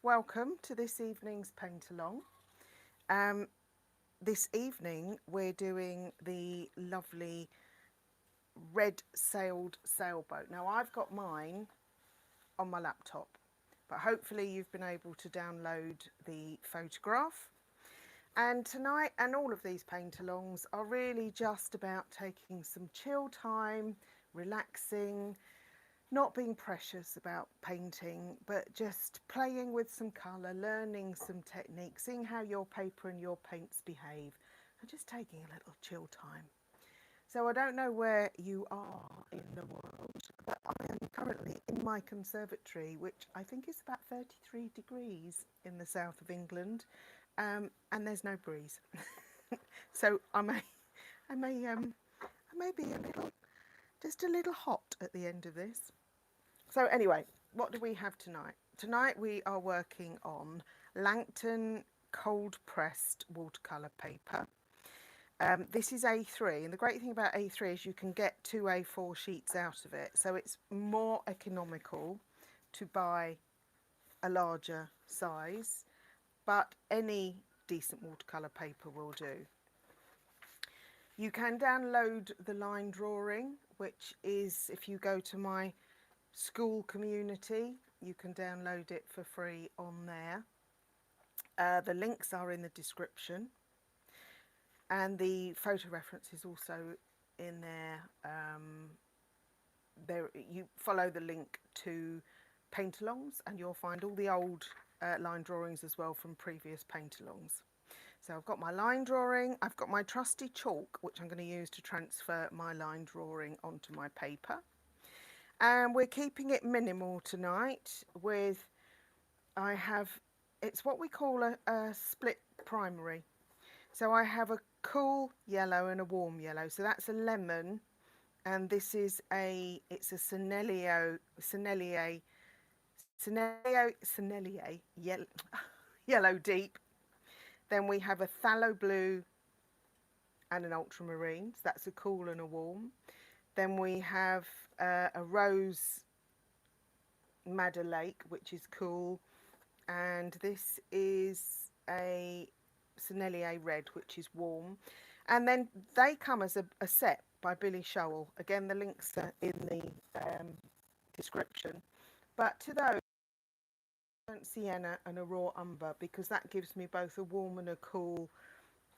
Welcome to this evening's paint along. Um, this evening we're doing the lovely red sailed sailboat. Now I've got mine on my laptop, but hopefully you've been able to download the photograph. And tonight and all of these paint alongs are really just about taking some chill time, relaxing, not being precious about painting, but just playing with some colour, learning some techniques, seeing how your paper and your paints behave, and just taking a little chill time. So I don't know where you are in the world, but I am currently in my conservatory, which I think is about 33 degrees in the south of England, and there's no breeze. So I may be just a little hot at the end of this. So anyway, what do we have tonight? Tonight we are working on Langton cold pressed watercolour paper. This is A3, and the great thing about A3 is you can get two A4 sheets out of it, so it's more economical to buy a larger size, but any decent watercolour paper will do. You can download the line drawing, which is, if you go to my school community, you can download it for free on there. The links are in the description, and the photo reference is also in there. You follow the link to paint alongs and you'll find all the old line drawings as well from previous paint alongs. So I've got my line drawing, I've got my trusty chalk, which I'm going to use to transfer my line drawing onto my paper. And we're keeping it minimal tonight with, it's what we call a split primary. So I have a cool yellow and a warm yellow. So that's a lemon, and this is it's a Sennelier yellow deep. Then we have a phthalo blue and an ultramarine. So that's a cool and a warm. Then we have a rose madder lake, which is cool, and this is a Sennelier red, which is warm. And then they come as a set by Billy Showell. Again, the links are in the description. But to those, burnt sienna and a raw umber, because that gives me both a warm and a cool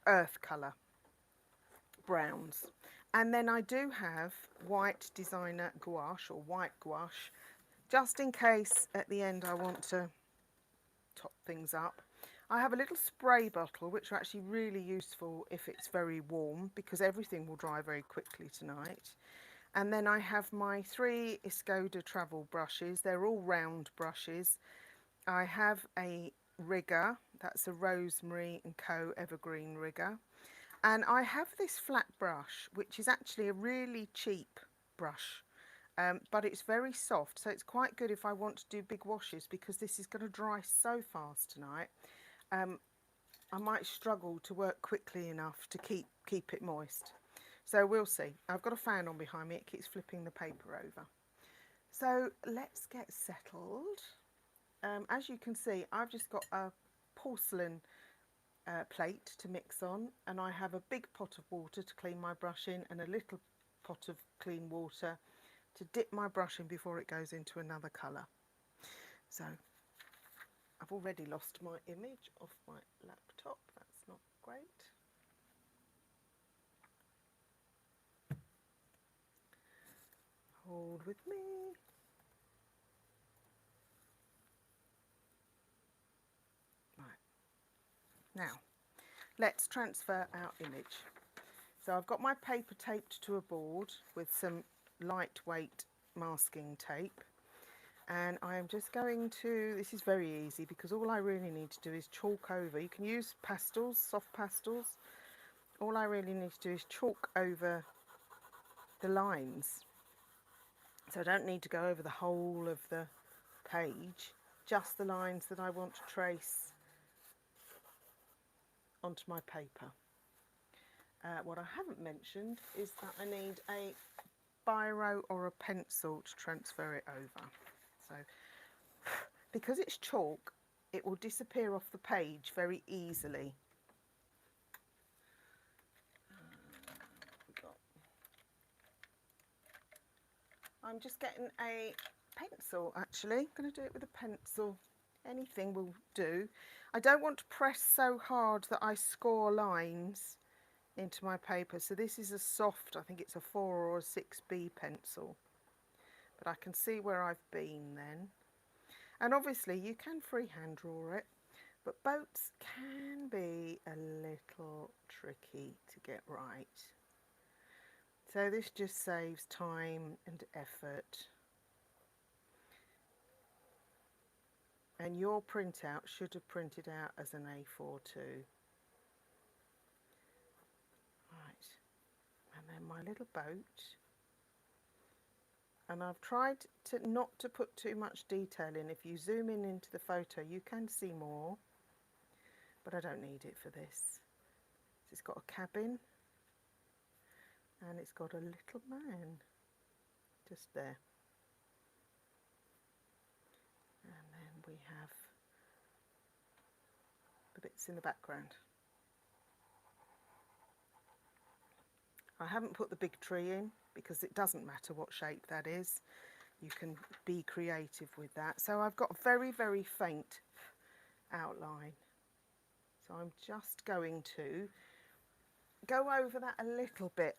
earth colour browns. And then I do have white designer gouache, or white gouache, just in case at the end I want to top things up. I have a little spray bottle, which are actually really useful if it's very warm, because everything will dry very quickly tonight. And then I have my 3 Escoda travel brushes. They're all round brushes. I have a rigger, that's a Rosemary & Co. Evergreen rigger. And I have this flat brush, which is actually a really cheap brush, but it's very soft, so it's quite good if I want to do big washes, because this is going to dry so fast tonight. I might struggle to work quickly enough to keep it moist. So we'll see. I've got a fan on behind me, it keeps flipping the paper over. So let's get settled. As you can see, I've just got a porcelain plate to mix on, and I have a big pot of water to clean my brush in, and a little pot of clean water to dip my brush in before it goes into another colour. So I've already lost my image off my laptop, that's not great. Hold with me. Now, let's transfer our image. So I've got my paper taped to a board with some lightweight masking tape, and I am just going to, this is very easy because all I really need to do is chalk over. You can use pastels, soft pastels. All I really need to do is chalk over the lines. So I don't need to go over the whole of the page, just the lines that I want to trace onto my paper. What I haven't mentioned is that I need a biro or a pencil to transfer it over. So because it's chalk, it will disappear off the page very easily. I'm just getting a pencil, actually. I'm going to do it with a pencil. Anything will do. I don't want to press so hard that I score lines into my paper. So this is a soft, I think it's a 4 or a 6B pencil. But I can see where I've been then. And obviously you can freehand draw it, but boats can be a little tricky to get right. So this just saves time and effort. And your printout should have printed out as an A4 too. Right, and then my little boat. And I've tried to not to put too much detail in. If you zoom in into the photo, you can see more, but I don't need it for this. It's got a cabin, and it's got a little man just there. And then we have the bits in the background. I haven't put the big tree in because it doesn't matter what shape that is. You can be creative with that. So I've got a very, very faint outline. So I'm just going to go over that a little bit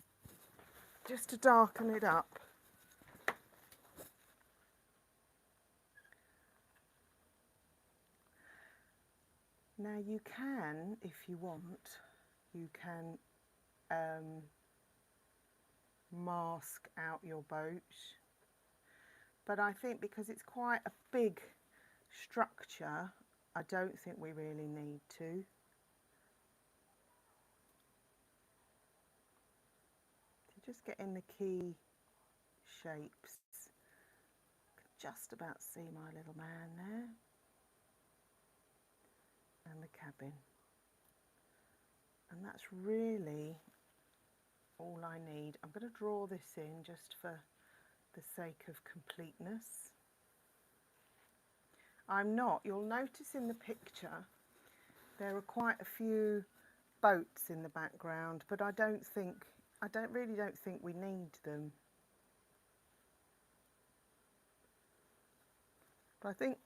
just to darken it up. Now you can, if you want, you can mask out your boat, but I think because it's quite a big structure, I don't think we really need to. So just getting the key shapes. Just about see my little man there, and the cabin, and that's really all I need. I'm going to draw this in just for the sake of completeness. You'll notice in the picture there are quite a few boats in the background, but I really don't think we need them. But I think,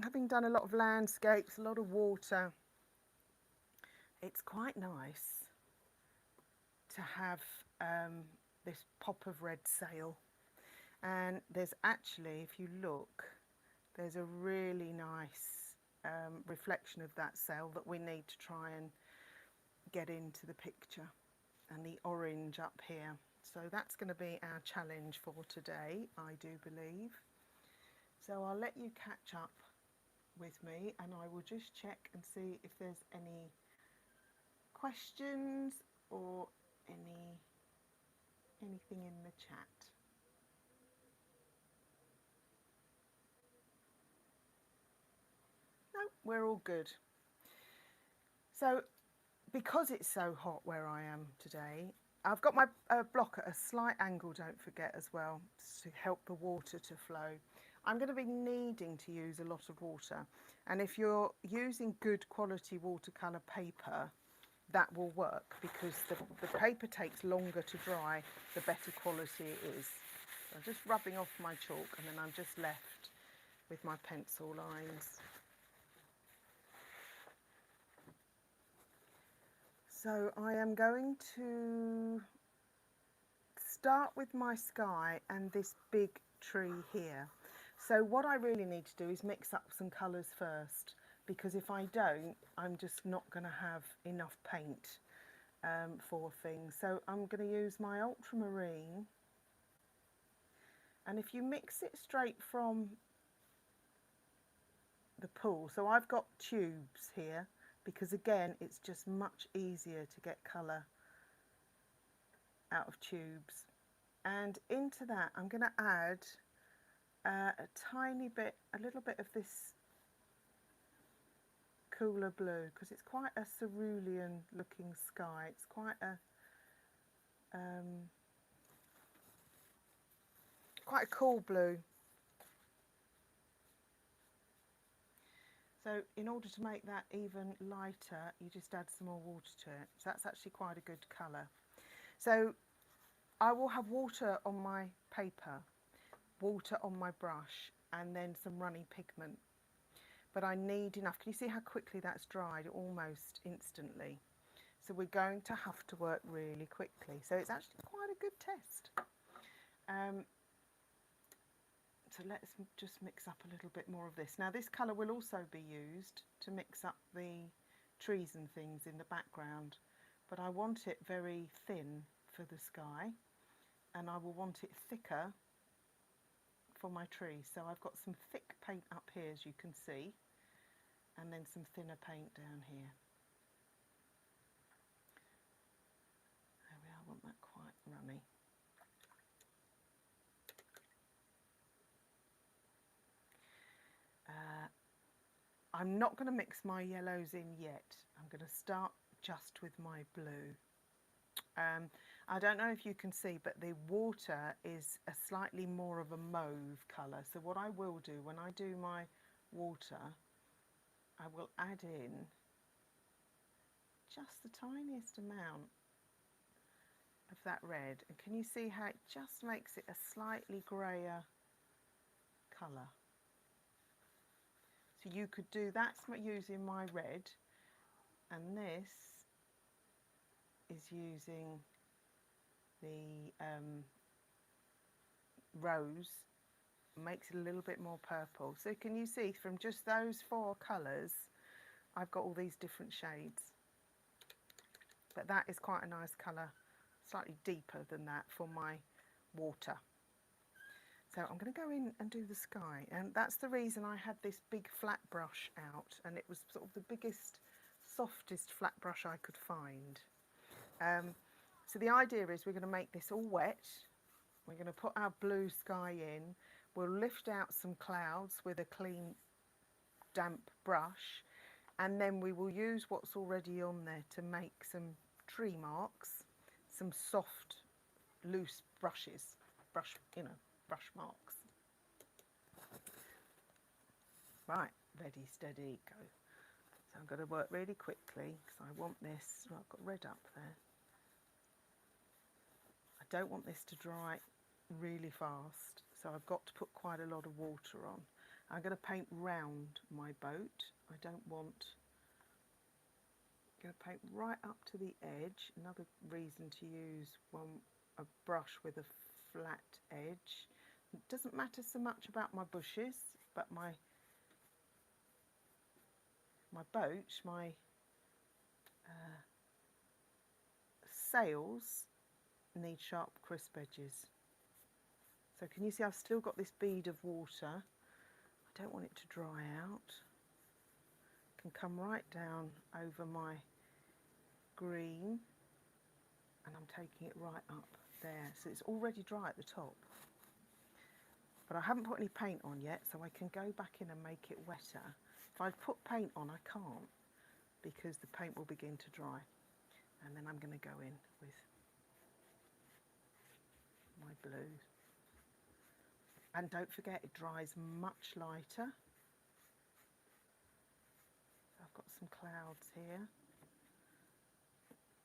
having done a lot of landscapes, a lot of water, it's quite nice to have this pop of red sail. And there's actually, if you look, there's a really nice reflection of that sail that we need to try and get into the picture, and the orange up here. So that's going to be our challenge for today, I do believe. So I'll let you catch up with me, and I will just check and see if there's any questions or anything in the chat. No, we're all good. So because it's so hot where I am today, I've got my block at a slight angle, don't forget, as well, to help the water to flow. I'm going to be needing to use a lot of water, and if you're using good quality watercolour paper, that will work, because the paper takes longer to dry the better quality it is. So I'm just rubbing off my chalk, and then I'm just left with my pencil lines. So I am going to start with my sky and this big tree here. So what I really need to do is mix up some colours first, because if I don't, I'm just not going to have enough paint for things. So I'm going to use my ultramarine, and if you mix it straight from the pool, so I've got tubes here, because again it's just much easier to get colour out of tubes. And into that I'm going to add a little bit of this cooler blue, because it's quite a cerulean looking sky. It's quite a cool blue. So in order to make that even lighter, you just add some more water to it. So that's actually quite a good colour. So I will have water on my paper, water on my brush, and then some runny pigment. But I need enough. Can you see how quickly that's dried? Almost instantly. So we're going to have to work really quickly. So it's actually quite a good test. So let's just mix up a little bit more of this. Now this colour will also be used to mix up the trees and things in the background, but I want it very thin for the sky, and I will want it thicker for my trees. So I've got some thick paint up here, as you can see, and then some thinner paint down here. There we are, I want that quite runny. I'm not going to mix my yellows in yet. I'm going to start just with my blue. I don't know if you can see, but the water is a slightly more of a mauve colour. So what I will do when I do my water, I will add in just the tiniest amount of that red. And can you see how it just makes it a slightly greyer colour? So you could do, that's using my red, and this is using the rose, makes it a little bit more purple. So can you see from just those 4 colours, I've got all these different shades. But that is quite a nice colour, slightly deeper than that for my water. So I'm going to go in and do the sky, and that's the reason I had this big flat brush out, and it was sort of the biggest, softest flat brush I could find. So the idea is we're going to make this all wet. We're going to put our blue sky in. We'll lift out some clouds with a clean, damp brush, and then we will use what's already on there to make some tree marks, some soft, loose brush marks. Right, ready, steady, go. So I'm going to work really quickly because I want this. Well, I've got red up there. I don't want this to dry really fast, so I've got to put quite a lot of water on. I'm going to paint round my boat. I don't want. I'm going to paint right up to the edge. Another reason to use a brush with a flat edge. It doesn't matter so much about my bushes, but my boat, my sails need sharp, crisp edges. So can you see I've still got this bead of water. I don't want it to dry out. It can come right down over my green, and I'm taking it right up there. So it's already dry at the top. But I haven't put any paint on yet, so I can go back in and make it wetter. If I put paint on, I can't, because the paint will begin to dry. And then I'm going to go in with my blue. And don't forget, it dries much lighter. I've got some clouds here.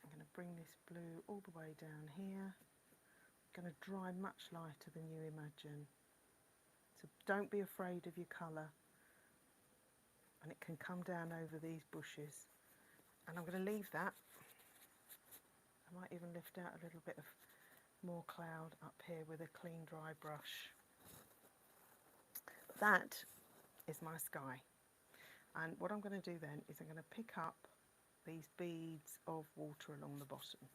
I'm going to bring this blue all the way down here. It's going to dry much lighter than you imagine. So don't be afraid of your colour. And it can come down over these bushes. And I'm going to leave that. I might even lift out a little bit of more cloud up here with a clean dry brush. That is my sky. And what I'm going to do then is I'm going to pick up these beads of water along the bottom.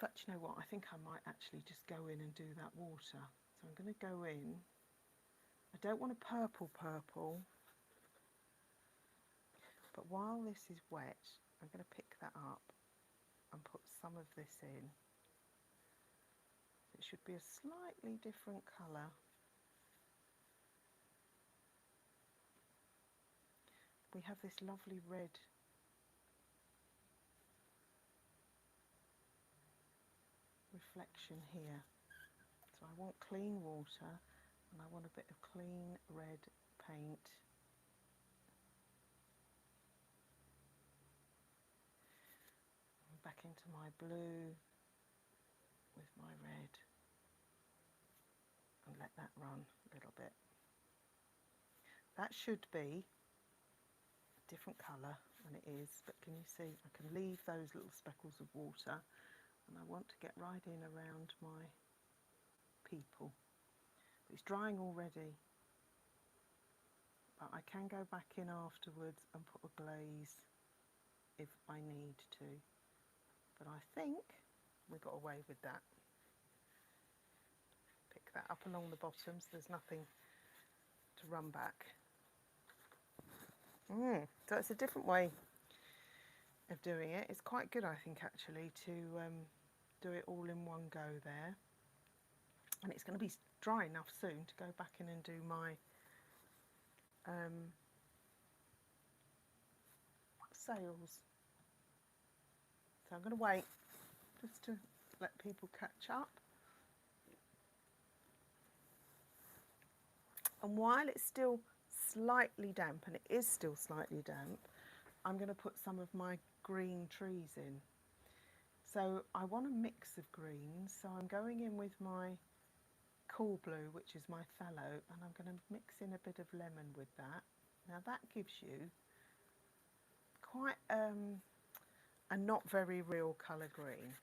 But you know what, I think I might actually just go in and do that water. So I'm going to go in. I don't want a purple, but while this is wet, I'm going to pick that up and put some of this in. It should be a slightly different colour. We have this lovely red reflection here. So I want clean water, and I want a bit of clean red paint. Back into my blue with my red, and let that run a little bit. That should be a different colour than it is, but can you see I can leave those little speckles of water, and I want to get right in around my people. It's drying already, but I can go back in afterwards and put a glaze if I need to. But I think we got away with that. Pick that up along the bottom so there's nothing to run back. So it's a different way of doing it. It's quite good, I think, actually, to do it all in one go there. And it's going to be dry enough soon to go back in and do my sails. So I'm going to wait just to let people catch up. And while it's still slightly damp, and it is still slightly damp, I'm going to put some of my green trees in. So I want a mix of greens, so I'm going in with my cool blue, which is my phthalo, and I'm going to mix in a bit of lemon with that. Now that gives you quite a not very real colour green.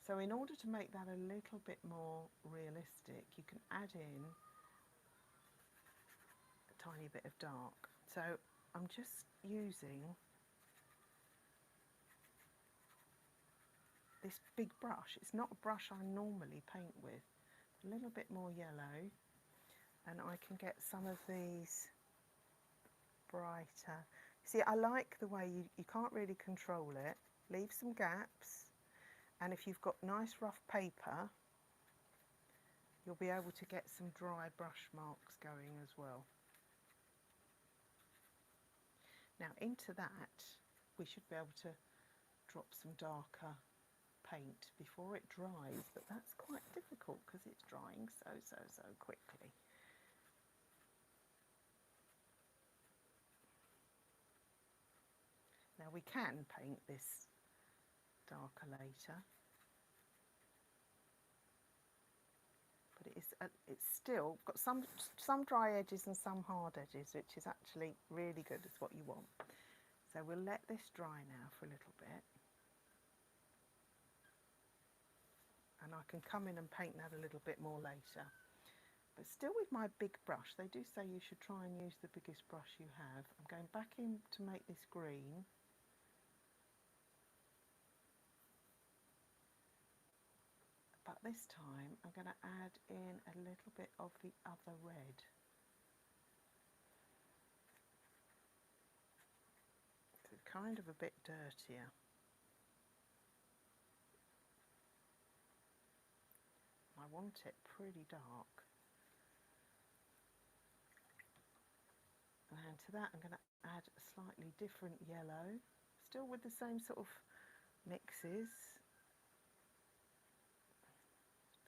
So in order to make that a little bit more realistic, you can add in a tiny bit of dark. So I'm just using this big brush. It's not a brush I normally paint with. A little bit more yellow, and I can get some of these brighter. See, I like the way you can't really control it. Leave some gaps, and if you've got nice rough paper, you'll be able to get some dry brush marks going as well. Now into that, we should be able to drop some darker paint before it dries, but that's quite difficult because it's drying so quickly. Now we can paint this darker later, but it's still got some dry edges and some hard edges, which is actually really good. It's what you want. So we'll let this dry now for a little bit, and I can come in and paint that a little bit more later. But still with my big brush, they do say you should try and use the biggest brush you have. I'm going back in to make this green. But this time I'm going to add in a little bit of the other red. So it's kind of a bit dirtier. I want it pretty dark. And to that I'm going to add a slightly different yellow, still with the same sort of mixes.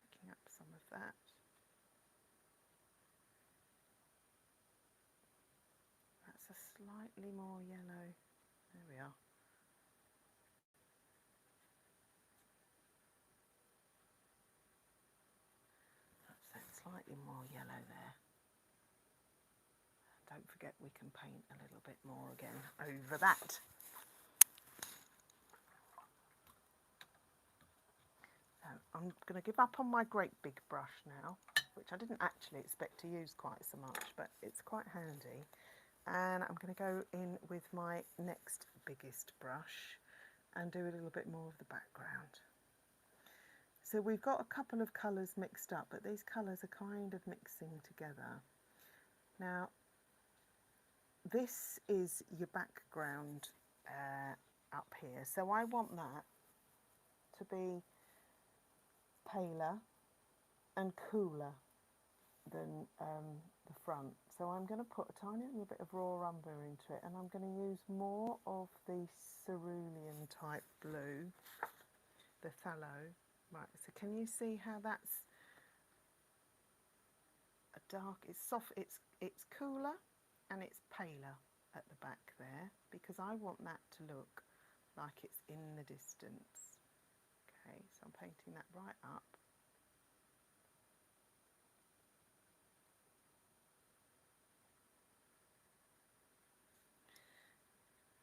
Picking up some of that. That's a slightly more yellow. There we are. That's that slightly more yellow there. Don't forget we can paint a little bit more again over that. So I'm going to give up on my great big brush now, which I didn't actually expect to use quite so much, but it's quite handy. And I'm going to go in with my next biggest brush and do a little bit more of the background. So we've got a couple of colours mixed up, but these colours are kind of mixing together. Now, this is your background up here, so I want that to be paler and cooler than the front. So I'm going to put a tiny little bit of raw umber into it, and I'm going to use more of the cerulean type blue, the phthalo. Right, so can you see how that's a dark, it's soft, it's cooler and it's paler at the back there, because I want that to look like it's in the distance. Okay, so I'm painting that right up.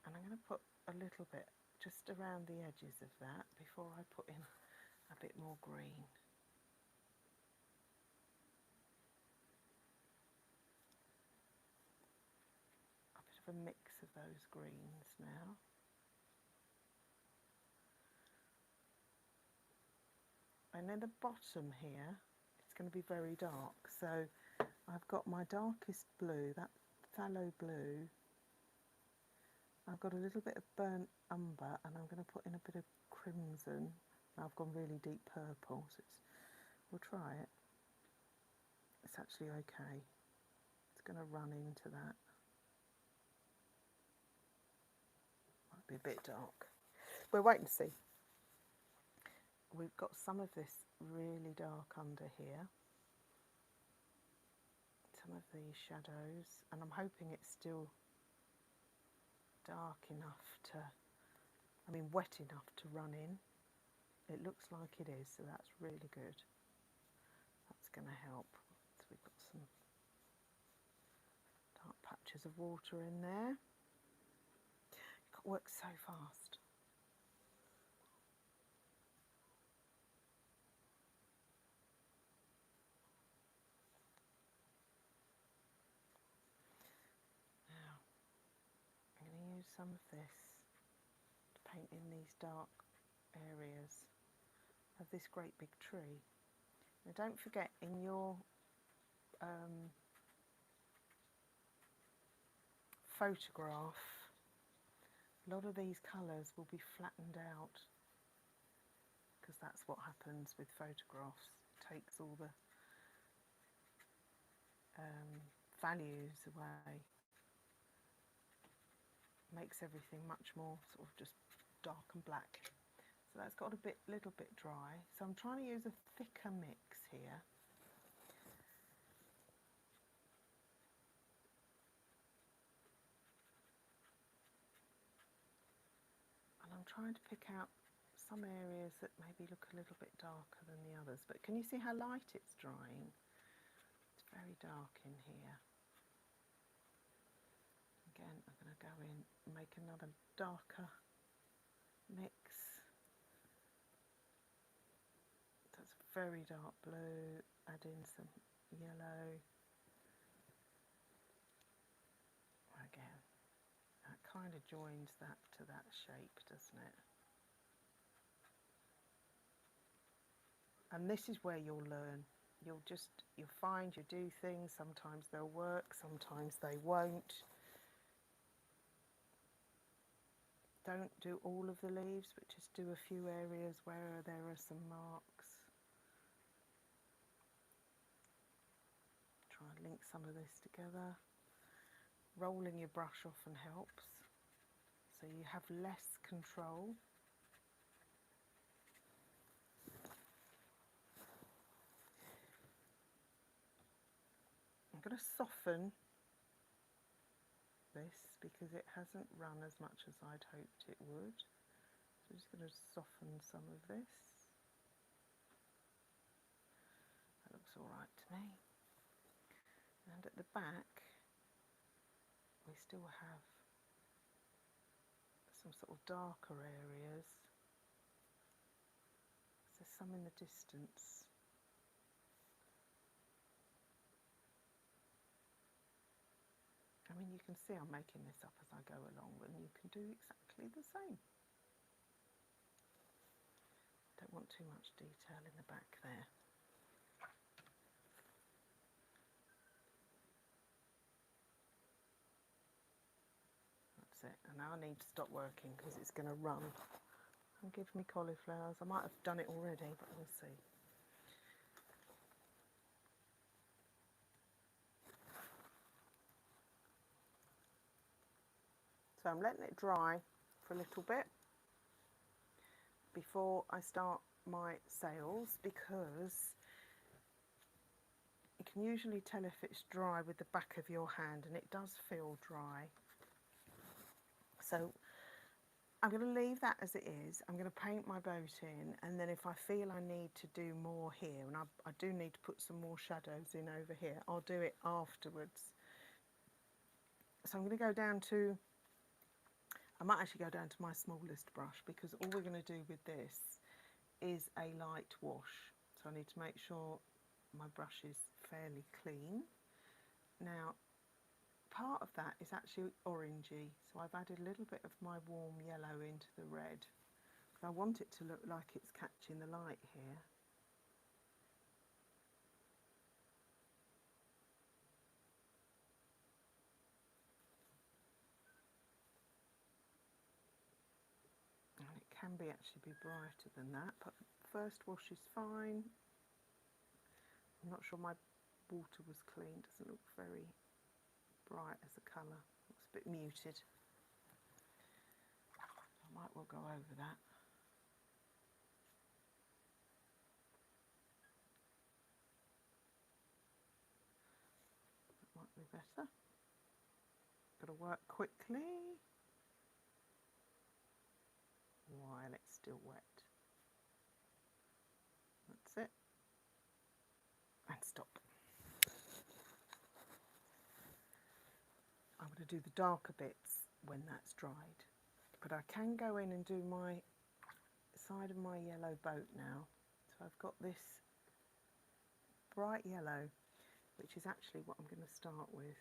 And I'm going to put a little bit just around the edges of that before I put in a bit more green. A bit of a mix of those greens now. And in the bottom here, it's going to be very dark. So I've got my darkest blue, that phthalo blue. I've got a little bit of burnt umber, and I'm going to put in a bit of crimson. I've gone really deep purple, so we'll try it. It's actually okay. It's going to run into that. Might be a bit dark. We'll wait and see. We've got some of this really dark under here. Some of these shadows, and I'm hoping it's still dark enough to, wet enough to run in. It looks like it is, so that's really good. That's going to help. So we've got some dark patches of water in there. You've got to work so fast. Now, I'm going to use some of this to paint in these dark areas of this great big tree. Now don't forget, in your photograph, a lot of these colours will be flattened out, because that's what happens with photographs. It takes all the values away, makes everything much more sort of just dark and black. So that's got a little bit dry. So I'm trying to use a thicker mix here. And I'm trying to pick out some areas that maybe look a little bit darker than the others. But can you see how light it's drying? It's very dark in here. Again, I'm going to go in and make another darker mix. That's very dark blue, add in some yellow. Again, that kind of joins that to that shape, doesn't it? And this is where you'll learn. You'll find you do things, sometimes they'll work, sometimes they won't. Don't do all of the leaves, but just do a few areas where there are some marks. Try and link some of this together. Rolling your brush often helps, so you have less control. I'm going to soften this because it hasn't run as much as I'd hoped it would. So I'm just going to soften some of this. That looks all right to me. And at the back, we still have some sort of darker areas. There's some in the distance. You can see I'm making this up as I go along, and you can do exactly the same. Don't want too much detail in the back there. That's it. And now I need to stop working because it's going to run and give me cauliflowers. I might have done it already, but we'll see. So I'm letting it dry for a little bit before I start my sails, because You can usually tell if it's dry with the back of your hand, and it does feel dry. So I'm going to leave that as it is. I'm going to paint my boat in, and then if I feel I need to do more here, and I do need to put some more shadows in over here, I'll do it afterwards. So I'm going to go down to, I might actually go down to my smallest brush, because all we're going to do with this is a light wash. So I need to make sure my brush is fairly clean. Now, part of that is actually orangey, so I've added a little bit of my warm yellow into the red. I want it to look like it's catching the light here. And it can actually be brighter than that, but first wash is fine. I'm not sure my water was clean, doesn't look very bright as a colour, looks a bit muted. I might well go over that. That might be better. Got to work quickly while it's still wet. That's it. And stop. I'm going to do the darker bits when that's dried. But I can go in and do my side of my yellow boat now. So I've got this bright yellow, which is actually what I'm going to start with.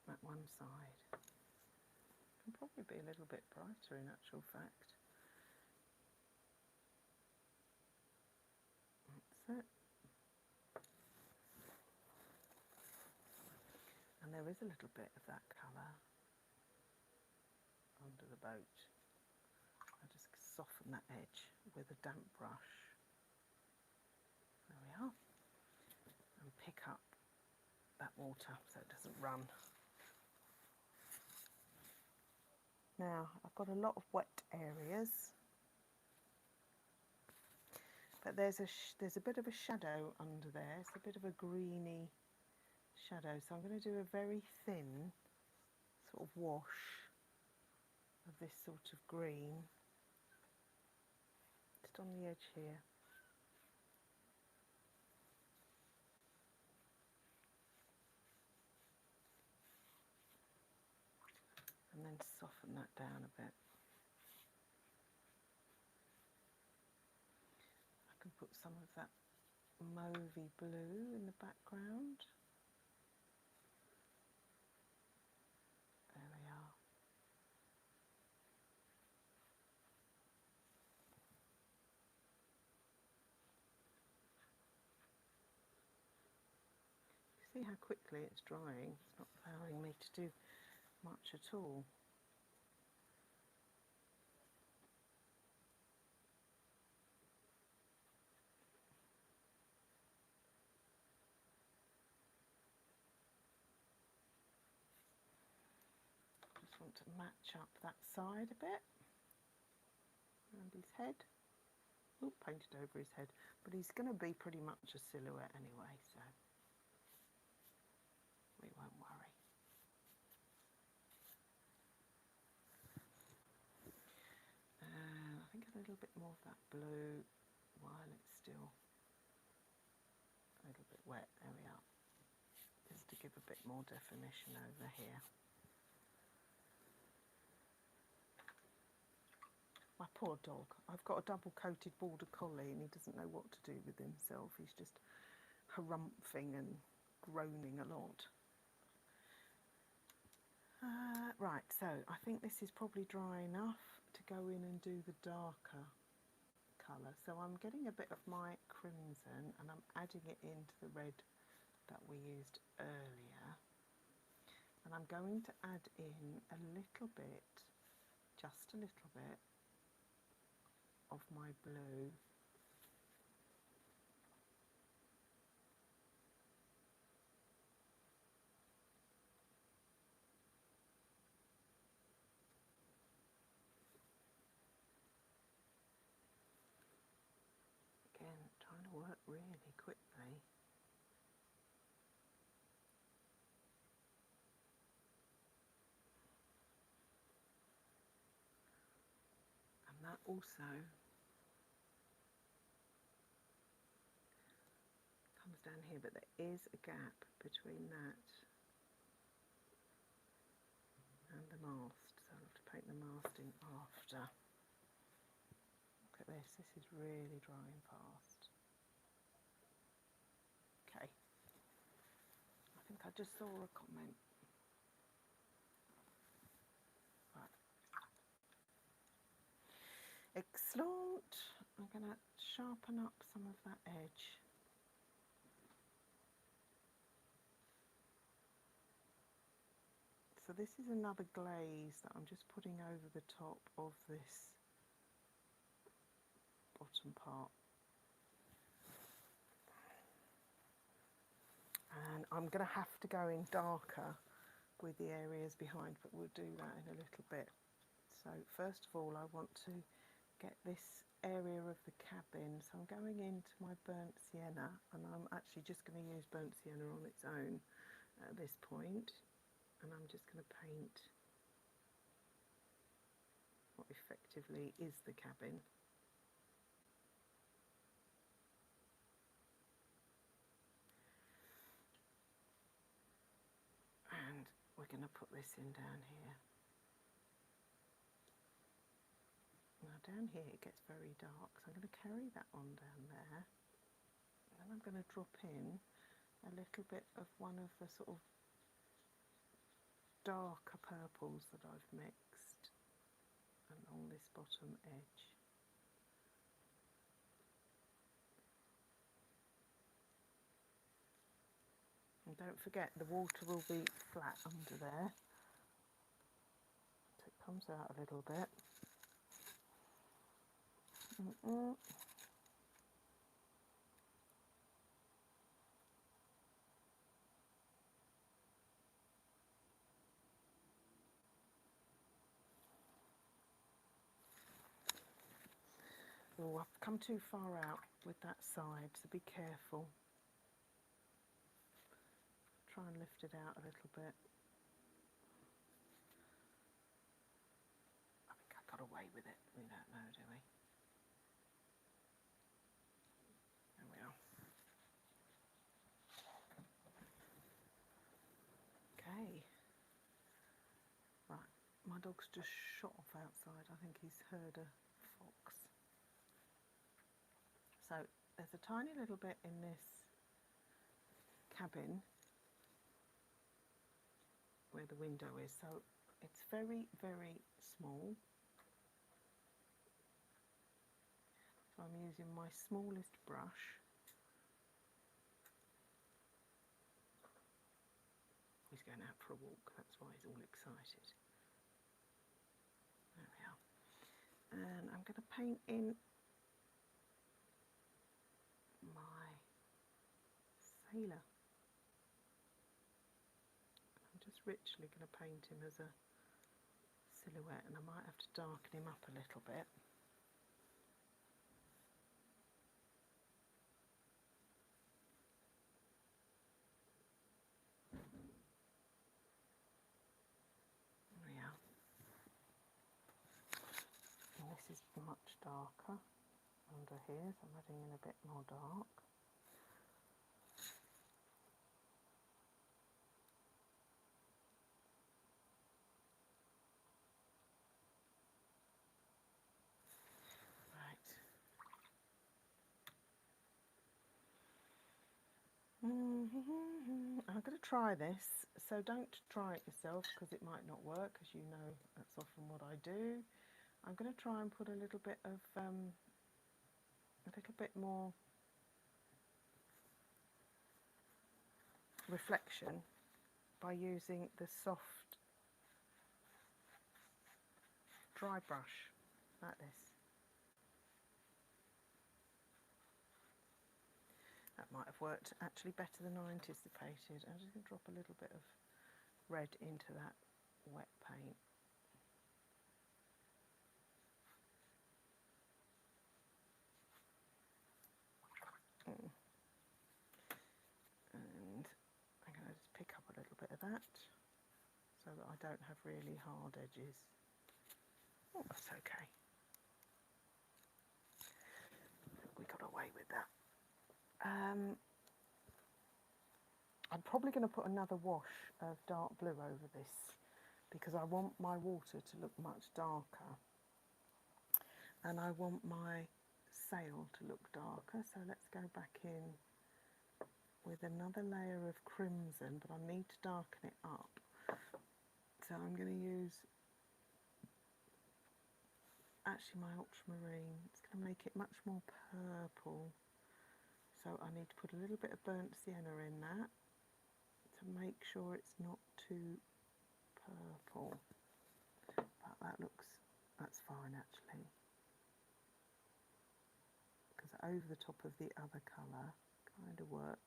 That one side. Can probably be a little bit brighter in actual fact. That's it. And there is a little bit of that colour under the boat. I just soften that edge with a damp brush. There we are. And pick up that water so it doesn't run. Now, I've got a lot of wet areas, but there's a bit of a shadow under there. It's a bit of a greeny shadow, so I'm going to do a very thin sort of wash of this sort of green just on the edge here. And then soften that down a bit. I can put some of that mauvey blue in the background. There we are. See how quickly it's drying? It's not allowing me to do much at all. Just want to match up that side a bit around his head. Oh, painted over his head, but he's going to be pretty much a silhouette anyway, so we won't worry. I think a little bit more of that blue while it's still a little bit wet. There we are. Just to give a bit more definition over here. My poor dog. I've got a double-coated border collie and he doesn't know what to do with himself. He's just harumphing and groaning a lot. Right, so I think this is probably dry enough to go in and do the darker colour. So I'm getting a bit of my crimson and I'm adding it into the red that we used earlier. And I'm going to add in a little bit, just a little bit, of my blue. really quickly. And that also comes down here, but there is a gap between that and the mast, so I'll have to paint the mast in after. Look at this, this is really drying fast. Okay, I think I just saw a comment. Right. Excellent. I'm going to sharpen up some of that edge. So this is another glaze that I'm just putting over the top of this bottom part. And I'm going to have to go in darker with the areas behind, but we'll do that in a little bit. So first of all, I want to get this area of the cabin. So I'm going into my burnt sienna, and I'm actually just going to use burnt sienna on its own at this point. And I'm just going to paint what effectively is the cabin. And we're going to put this in down here. Now down here it gets very dark, so I'm going to carry that on down there. And then I'm going to drop in a little bit of one of the sort of darker purples that I've mixed along this bottom edge. And don't forget, the water will be flat under there, so it comes out a little bit. Oh, I've come too far out with that side, so be careful. Try and lift it out a little bit. I think I got away with it. We don't know, do we? There we are. Okay. Right, my dog's just shot off outside. I think he's heard a fox. So there's a tiny little bit in this cabin where the window is, so it's very, very small. So I'm using my smallest brush. He's going out for a walk, that's why he's all excited. There we are. And I'm going to paint in my sailor. I'm just richly going to paint him as a silhouette, and I might have to darken him up a little bit. There we are. And this is much darker under here, so I'm adding in a bit more dark. I'm going to try this, so don't try it yourself because it might not work, as you know that's often what I do. I'm going to try and put a little bit more reflection by using the soft dry brush like this. That might have worked actually better than I anticipated. I'm just going to drop a little bit of red into that wet paint. I don't have really hard edges. Oh, that's okay. We got away with that. I'm probably going to put another wash of dark blue over this because I want my water to look much darker and I want my sail to look darker. So let's go back in with another layer of crimson, but I need to darken it up. So I'm going to use actually my ultramarine. It's going to make it much more purple. So I need to put a little bit of burnt sienna in that to make sure it's not too purple. But that's fine actually. Because over the top of the other colour kind of works.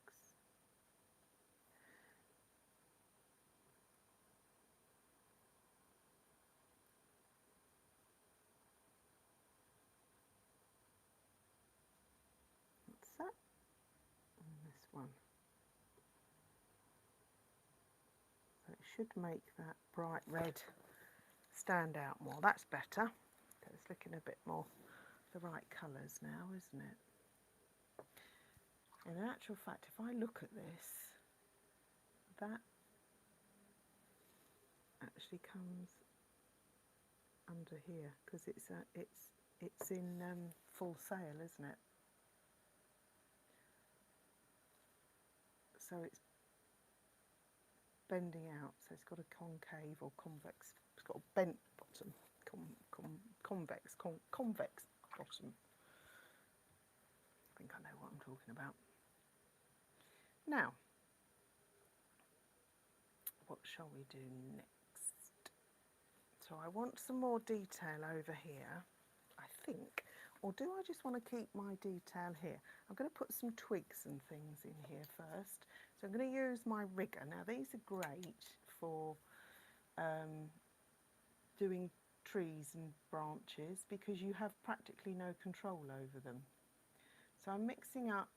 That's that. And this one. So it should make that bright red stand out more. That's better. It's looking a bit more the right colours now, isn't it? In actual fact, if I look at this, that actually comes under here because it's in full sail, isn't it? So it's bending out, so it's got a concave or convex. It's got a bent bottom, convex bottom. I think I know what I'm talking about. Now, what shall we do next? So I want some more detail over here, I think. Or do I just want to keep my detail here? I'm going to put some twigs and things in here first. So I'm going to use my rigger. Now these are great for doing trees and branches because you have practically no control over them. So I'm mixing up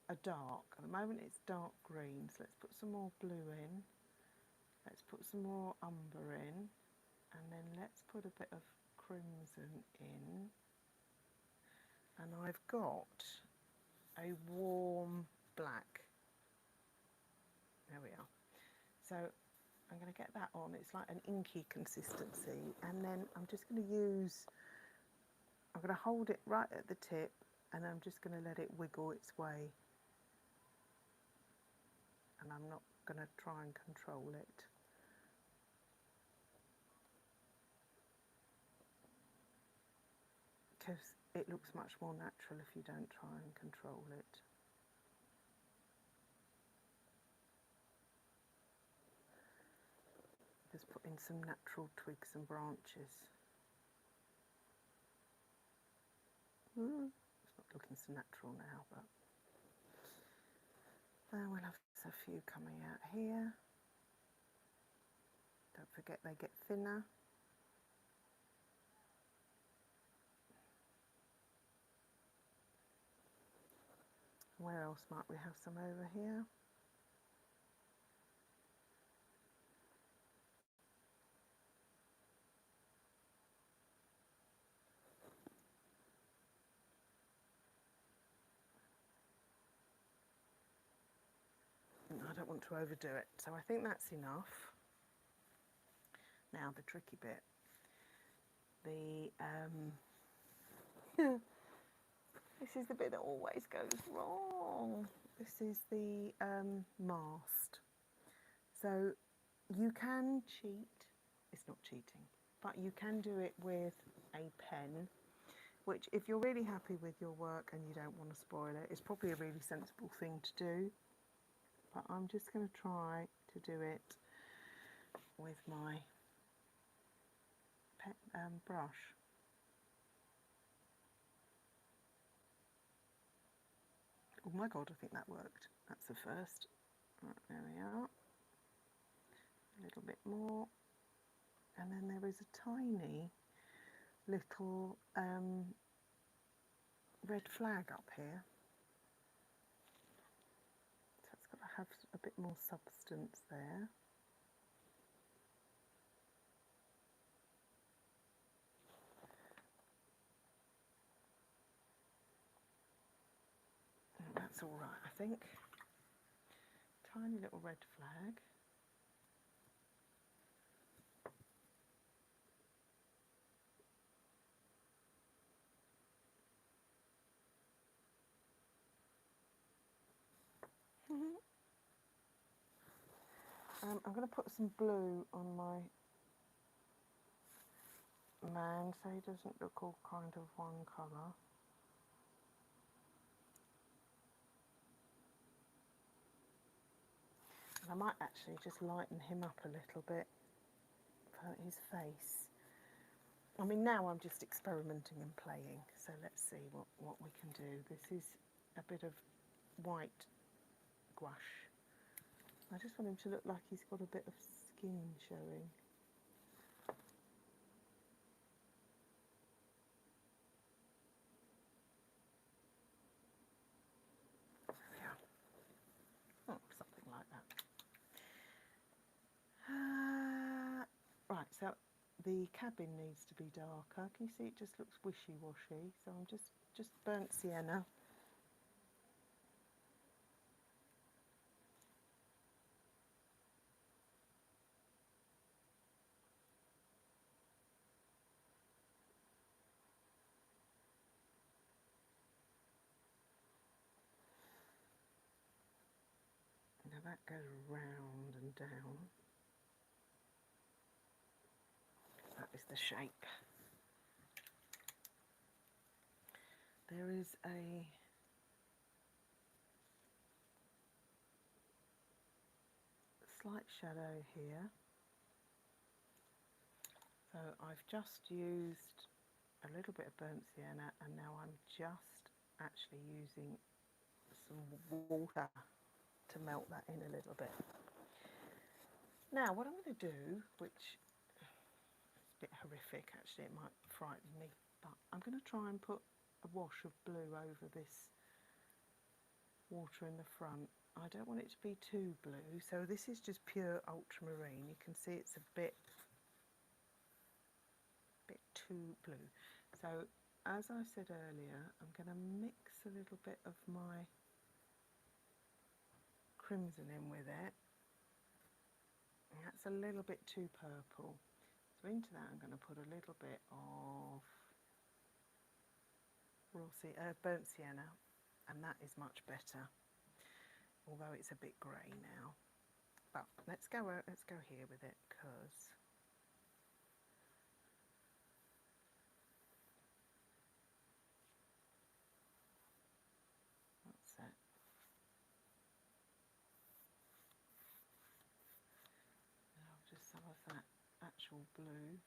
a dark. At the moment it's dark green, so let's put some more blue in. Let's put some more umber in. And then let's put a bit of crimson in. And I've got a warm black. There we are. So I'm going to get that on. It's like an inky consistency. And then I'm just going to I'm going to hold it right at the tip and I'm just going to let it wiggle its way. And I'm not going to try and control it. Because it looks much more natural if you don't try and control it. Just put in some natural twigs and branches. It's not looking so natural now, but then we'll have a few coming out here. Don't forget they get thinner. Where else might we have some over here? I don't want to overdo it, so I think that's enough. Now the tricky bit. This is the bit that always goes wrong. This is the mast. So you can cheat. It's not cheating, but you can do it with a pen, which if you're really happy with your work and you don't want to spoil it, it's probably a really sensible thing to do. But I'm just going to try to do it with my brush. Oh my god, I think that worked. That's the first. Right, there we are. A little bit more. And then there is a tiny little red flag up here. So it's got to have a bit more substance there. that's all right, I think. Tiny little red flag. I'm going to put some blue on my man so he doesn't look all kind of one colour. And I might actually just lighten him up a little bit for his face. I mean, now I'm just experimenting and playing, so let's see what we can do. This is a bit of white gouache. I just want him to look like he's got a bit of skin showing. Yeah. Oh, something like that. Right, so the cabin needs to be darker. Can you see it just looks wishy-washy? So I'm just burnt sienna. Now that goes round and down. That is the shape. There is a slight shadow here. So I've just used a little bit of burnt sienna, and now I'm just actually using some water to melt that in a little bit. Now what I'm going to do, which is a bit horrific actually, it might frighten me, but I'm going to try and put a wash of blue over this water in the front. I don't want it to be too blue, so this is just pure ultramarine. You can see it's a bit too blue. So as I said earlier, I'm going to mix a little bit of my crimson in with it. And that's a little bit too purple. So into that I'm going to put a little bit of burnt sienna, and that is much better, although it's a bit grey now. But let's go here with it, because that's it. Now just some of that actual blue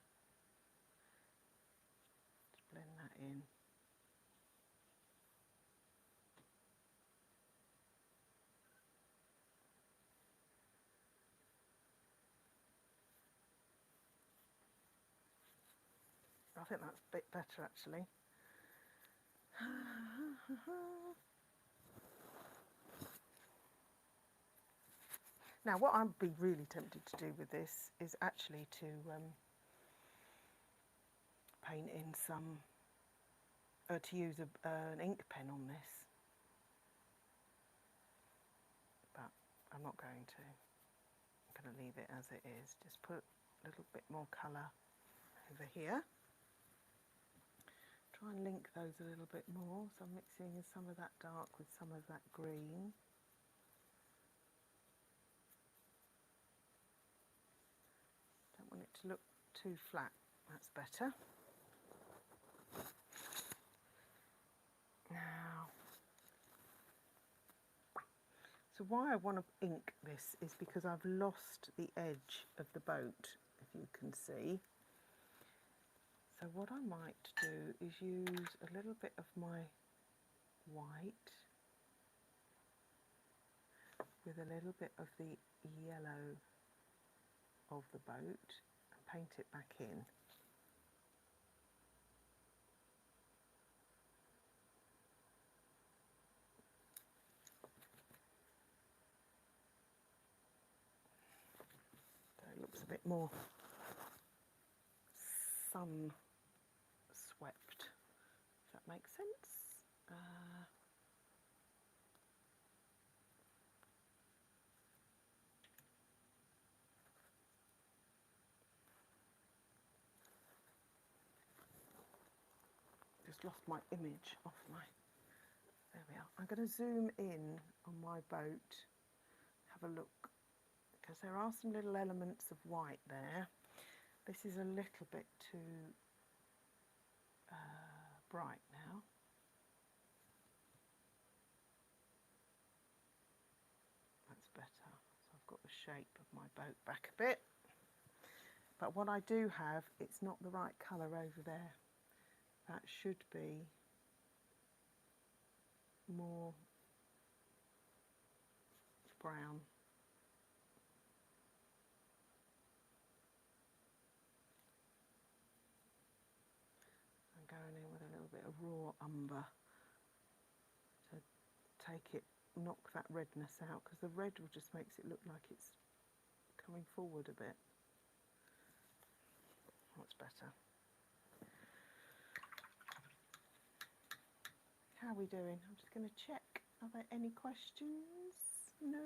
to blend that in. I think that's a bit better actually. Now what I'd be really tempted to do with this is actually to paint in some, to use an ink pen on this, but I'm not going to. I'm going to leave it as it is. Just put a little bit more colour over here. Try and link those a little bit more. So I'm mixing some of that dark with some of that green. Don't want it to look too flat. That's better. Now, so why I want to ink this is because I've lost the edge of the boat, if you can see. So what I might do is use a little bit of my white with a little bit of the yellow of the boat and paint it back in. So it looks a bit more sun swept, if that makes sense. just lost my image off my... There we are. I'm going to zoom in on my boat, have a look, because there are some little elements of white there. This is a little bit too bright now. That's better. So I've got the shape of my boat back a bit. But what I do have, it's not the right colour over there. That should be more brown. I'm going in with a little bit of raw umber to take it, knock that redness out, because the red will just makes it look like it's coming forward a bit. That's better. How are we doing? I'm just going to check. Are there any questions? No?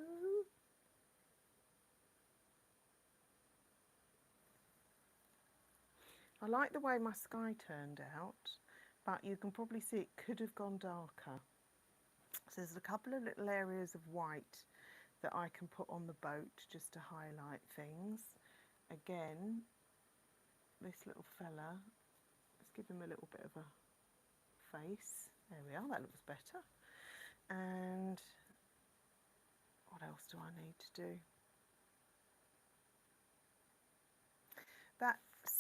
I like the way my sky turned out, but you can probably see it could have gone darker. So there's a couple of little areas of white that I can put on the boat just to highlight things. Again, this little fella, let's give him a little bit of a face. There we are, that looks better. And what else do I need to do?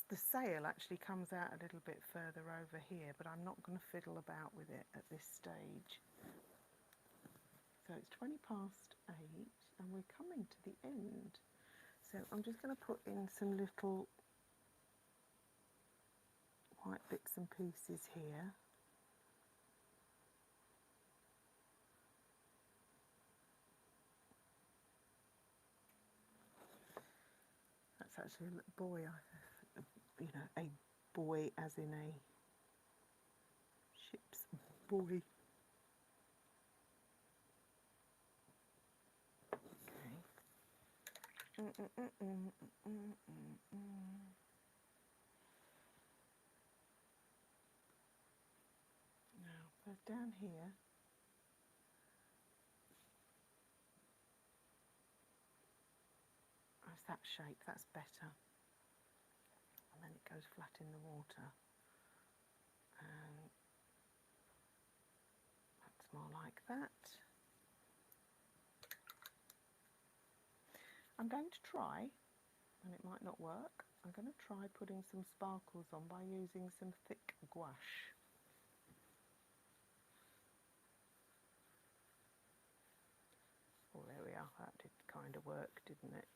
The sail actually comes out a little bit further over here, but I'm not going to fiddle about with it at this stage. So it's 20 past 8 and we're coming to the end. So I'm just going to put in some little white bits and pieces here. That's actually a little boy, you know, a boy as in a ship's boy. Okay. Now, there's down here. That's that shape, that's better. And then it goes flat in the water. And that's more like that. I'm going to try, and it might not work, I'm going to try putting some sparkles on by using some thick gouache. Oh, there we are, that did kind of work, didn't it?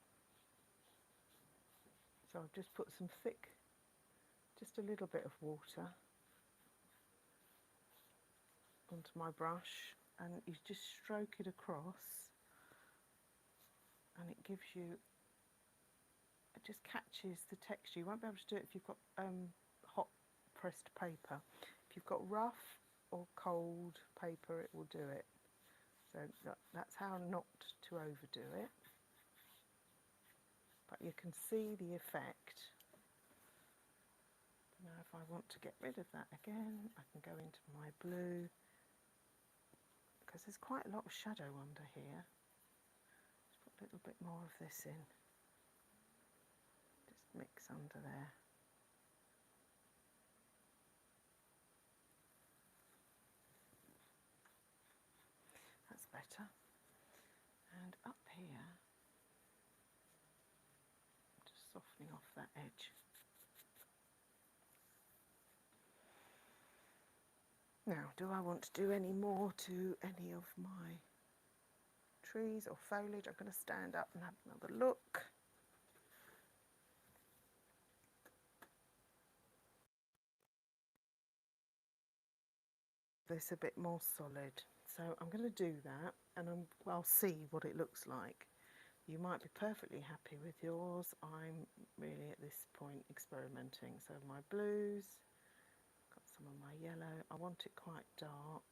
So I've just put some thick, just a little bit of water onto my brush, and you just stroke it across, and it gives you, it just catches the texture. You won't be able to do it if you've got hot pressed paper. If you've got rough or cold paper, it will do it. So that's how not to overdo it. But you can see the effect. Now if I want to get rid of that again, I can go into my blue, because there's quite a lot of shadow under here. Just put a little bit more of this in. Just mix under there. That's better. And up here, just softening off that edge. Now, do I want to do any more to any of my trees or foliage? I'm going to stand up and have another look. This a bit more solid. So I'm going to do that, and I'll see what it looks like. You might be perfectly happy with yours. I'm really at this point experimenting. So my blues, got some of my yellow. I want it quite dark.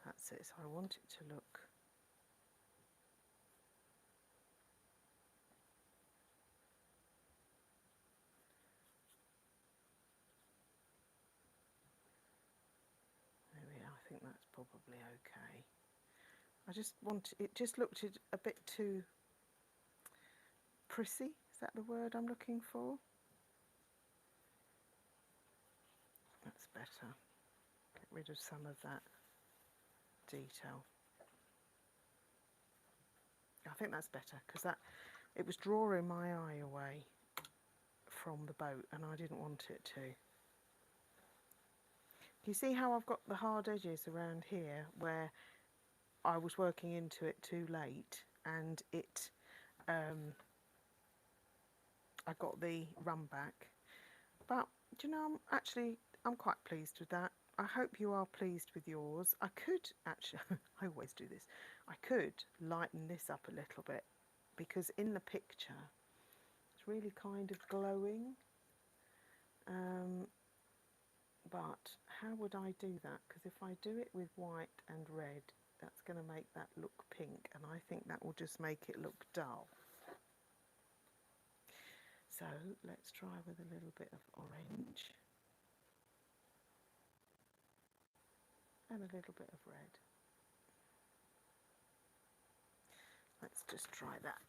That's it. So I want it to look think that's probably okay. I just want, it just looked a bit too prissy. Is that the word I'm looking for? That's better. Get rid of some of that detail. I think that's better because it was drawing my eye away from the boat and I didn't want it to. You see how I've got the hard edges around here where I was working into it too late, and I got the run back. But do you know, I'm quite pleased with that. I hope you are pleased with yours. I could actually, I always do this, I could lighten this up a little bit because in the picture it's really kind of glowing. But how would I do that? Because if I do it with white and red, that's going to make that look pink, and I think that will just make it look dull. So let's try with a little bit of orange and a little bit of red. Let's just try that.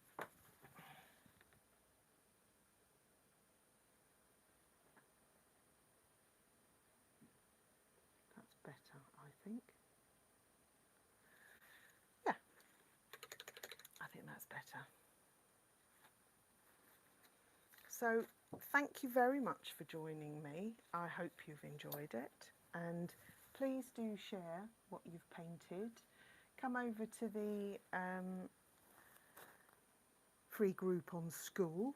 That's better, I think. Yeah, I think that's better. So thank you very much for joining me. I hope you've enjoyed it, and please do share what you've painted. Come over to the free group on school,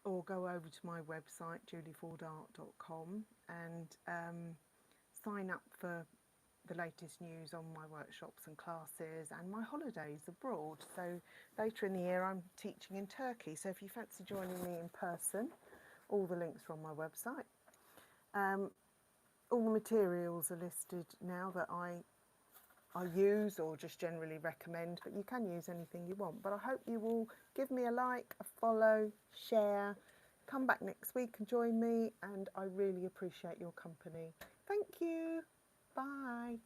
or go over to my website juliefordart.com and sign up for the latest news on my workshops and classes and my holidays abroad. So later in the year I'm teaching in Turkey, so if you fancy joining me in person, all the links are on my website. All the materials are listed now that I use or just generally recommend, but you can use anything you want. But I hope you will give me a like, a follow, share, come back next week and join me, and I really appreciate your company. Thank you. Bye.